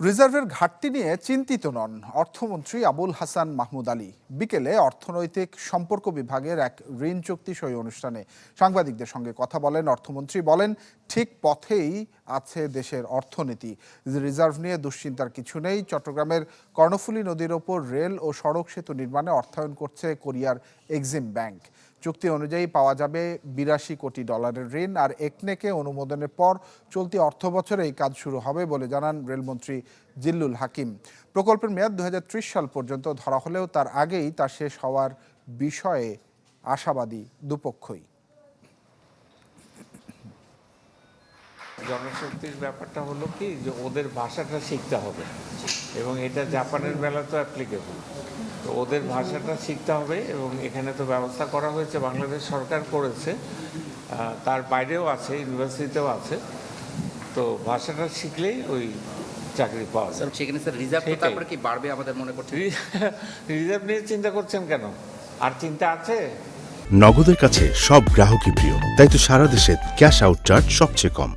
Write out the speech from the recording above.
রিজার্ভের ঘাটতি নিয়ে চিন্তিত নন অর্থমন্ত্রী আবুল হাসান মাহমুদ আলী। বিকেলে অর্থনৈতিক সম্পর্ক বিভাগের এক ঋণ চুক্তি সই অনুষ্ঠানে সাংবাদিকদের সঙ্গে কথা বলেন অর্থমন্ত্রী। বলেন, ঠিক পথেই আছে দেশের অর্থনীতি, রিজার্ভ নিয়ে দুশ্চিন্তার কিছু নেই। চট্টগ্রামের কর্ণফুলী নদীর ওপর রেল ও সড়ক সেতু নির্মাণে অর্থায়ন করছে কোরিয়ার এক্সিম ব্যাংক। চুক্তি অনুযায়ী পাওয়া যাবে ৮২ কোটি ডলারের ঋণ। আর একনেকে অনুমোদনের পর চলতি অর্থবছরে এই কাজ শুরু হবে বলে জানান রেলমন্ত্রী জিল্লুল হাকিম। প্রকল্পের মেয়াদ ২০৩০ সাল পর্যন্ত ধরা হলেও তার আগেই তা শেষ হওয়ার বিষয়ে আশাবাদী দুপক্ষই। জনশক্তির ব্যাপারটা হলো কি, যে ওদের ভাষাটা শিখতে হবে এবং এটা জাপানের বেলা তো অ্যাপ্লিকেবল। তো ওদের ভাষাটা শিখতে হবে এবং এখানে তো ব্যবস্থা করা হয়েছে, বাংলাদেশ সরকার করেছে, তার বাইরেও আছে, ইউনিভার্সিটিতেও আছে। তো ভাষাটা শিখলেই ওই চাকরি পাওয়া যায়। সেখানে স্যার রিজার্ভ তারপরে কি বাড়বে আমাদের মনে করছে? রিজার্ভ নিয়ে চিন্তা করছেন কেন? আর চিন্তা আছে? নগদের কাছে সব গ্রাহকই প্রিয়, তাই তো সারা দেশে ক্যাশ আউট চার্জ সবচেয়ে কম।